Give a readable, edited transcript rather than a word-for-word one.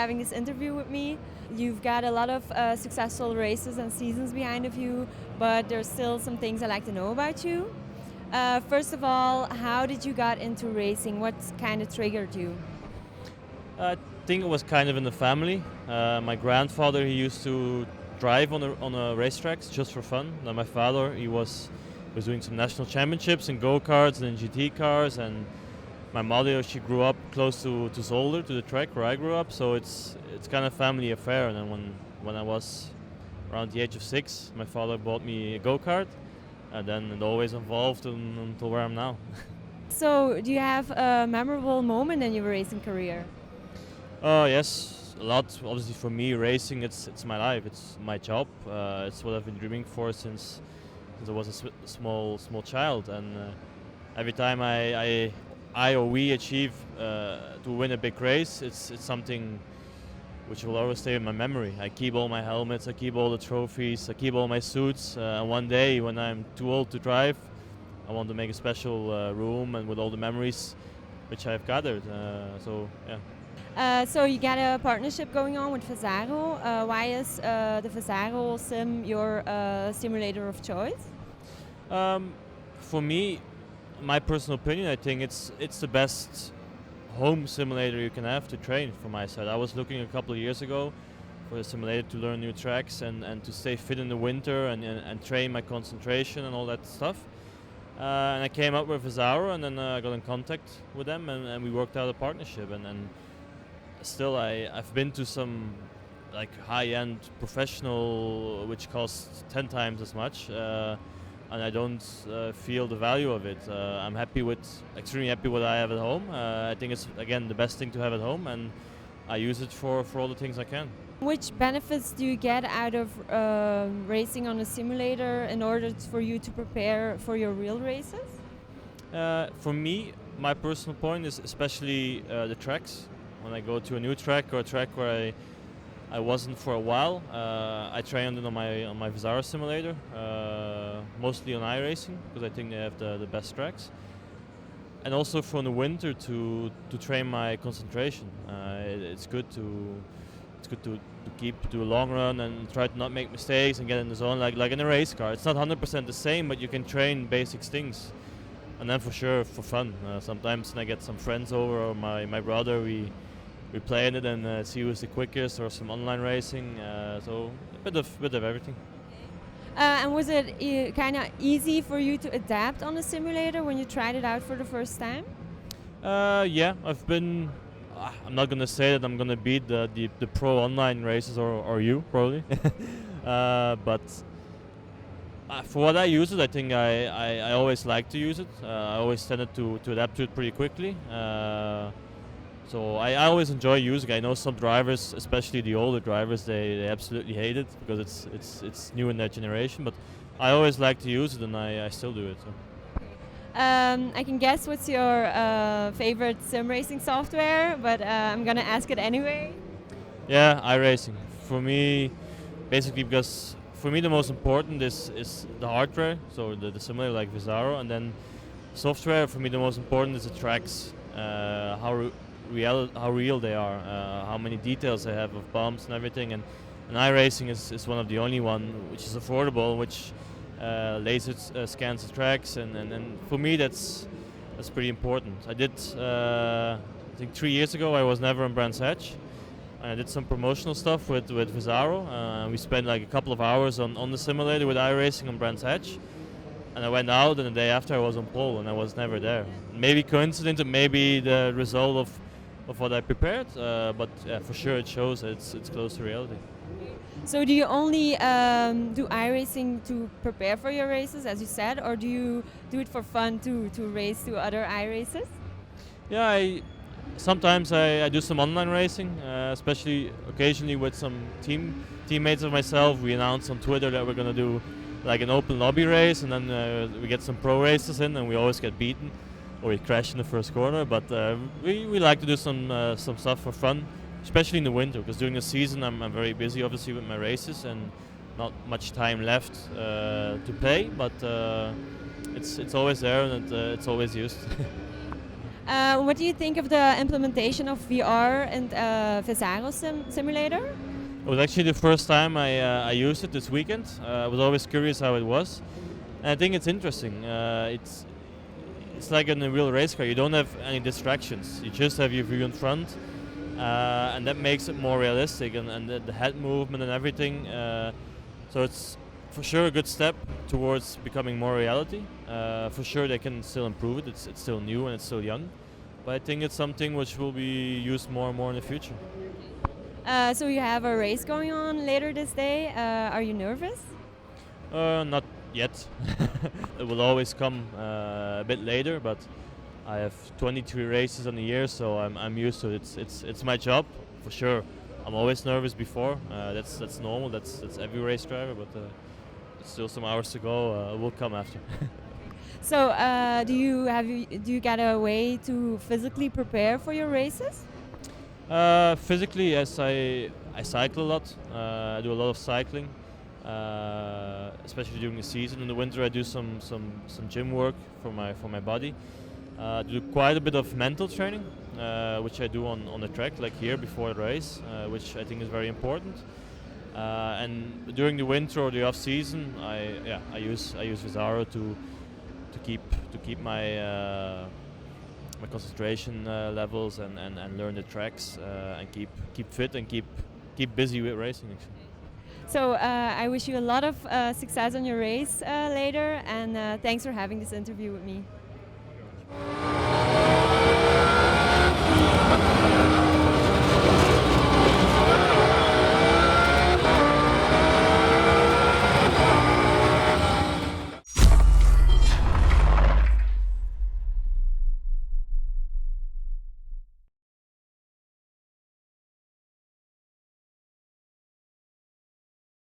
having this interview with me. You've got a lot of successful races and seasons behind of you, but there's still some things I'd like to know about you. First of all, how did you got into racing? What kind of triggered you? I think it was kind of in the family. My grandfather, he used to drive on a racetracks just for fun. Now my father, he was doing some national championships in go-karts and in GT cars, and my mother, she grew up close to Zolder, to the track where I grew up, so it's kind of family affair. And then when I was around the age of 6, my father bought me a go-kart, and then it always evolved until where I'm now. So, do you have a memorable moment in your racing career? Oh yes, a lot. Obviously, for me, racing it's my life. It's my job. It's what I've been dreaming for since I was a small child. And every time I or we achieve to win a big race, it's something which will always stay in my memory. I keep all my helmets, I keep all the trophies, I keep all my suits. And one day, when I'm too old to drive, I want to make a special room and with all the memories which I've gathered. So yeah. So you got a partnership going on with Vesaro. Why is the Vesaro sim your simulator of choice? For me, my personal opinion, I think it's the best home simulator you can have to train from my side. I was looking a couple of years ago for a simulator to learn new tracks and to stay fit in the winter and train my concentration and all that stuff. And I came up with Vesaro, and then I got in contact with them, and we worked out a partnership. And still, I've been to some like high-end professional, which costs 10 times as much, and I don't feel the value of it. I'm extremely happy with what I have at home. I think it's again the best thing to have at home, and I use it for all the things I can. Which benefits do you get out of racing on a simulator in order for you to prepare for your real races? For me, my personal point is especially the tracks. When I go to a new track or a track where I wasn't for a while, I trained it on my Vesaro simulator, mostly on iRacing because I think they have the best tracks. And also for the winter to train my concentration. It's good to do a long run and try to not make mistakes and get in the zone like in a race car. It's not 100% the same, but you can train basic things. And then for sure for fun. Sometimes when I get some friends over or my brother, we play in it and see who's the quickest, or some online racing. So a bit of everything. And was it kind of easy for you to adapt on a simulator when you tried it out for the first time? Yeah, I've been. I'm not gonna say that I'm gonna beat the pro online races or you probably, but for what I use it, I think I always like to use it. I always tended to adapt to it pretty quickly. So I always enjoy using it. I know some drivers, especially the older drivers, they absolutely hate it because it's new in their generation. But I always like to use it, and I still do it. So. I can guess what's your favorite sim racing software, but I'm gonna ask it anyway. Yeah, iRacing. For me, basically because for me the most important is the hardware, so the simulator like Vesaro, and then software. For me the most important is the tracks, how real they are, how many details they have of bumps and everything. And iRacing is one of the only one which is affordable, which laser scans the tracks, and for me that's pretty important. I did, I think 3 years ago I was never on Brands Hatch. I did some promotional stuff with Vesaro. We spent like a couple of hours on the simulator with iRacing on Brands Hatch. And I went out, and the day after I was on pole, and I was never there. Maybe coincidence, maybe the result of what I prepared, but for sure it shows that it's close to reality. So do you only do iRacing to prepare for your races, as you said, or do you do it for fun to race to other iRaces? Yeah, sometimes I do some online racing, especially occasionally with some teammates of myself. We announce on Twitter that we're going to do like an open lobby race, and then we get some pro races in, and we always get beaten or we crash in the first corner. But we like to do some stuff for fun, especially in the winter, because during the season I'm very busy, obviously, with my races and not much time left to play. But it's always there, and it's always used. What do you think of the implementation of VR and Vesaro simulator? It was actually the first time I used it this weekend. I was always curious how it was, and I think it's interesting. It's like in a real race car. You don't have any distractions. You just have your view in front, and that makes it more realistic, and the head movement and everything. So it's for sure a good step towards becoming more reality. For sure they can still improve it. It's still new and it's still young, but I think it's something which will be used more and more in the future. So you have a race going on later this day. Are you nervous? Not yet. It will always come a bit later, but I have 23 races on the year, so I'm used to it. It's my job for sure. I'm always nervous before. That's normal. That's every race driver, but it's still some hours to go. It will come after. So do you get a way to physically prepare for your races? Physically, yes, I cycle a lot. I do a lot of cycling, especially during the season. In the winter, I do some gym work for my body. Do quite a bit of mental training, which I do on the track, like here before the race, which I think is very important. And during the winter or the off season, I use Vesaro to keep my my concentration levels and learn the tracks and keep fit and keep busy with racing. Actually. So I wish you a lot of success on your race later, and thanks for having this interview with me.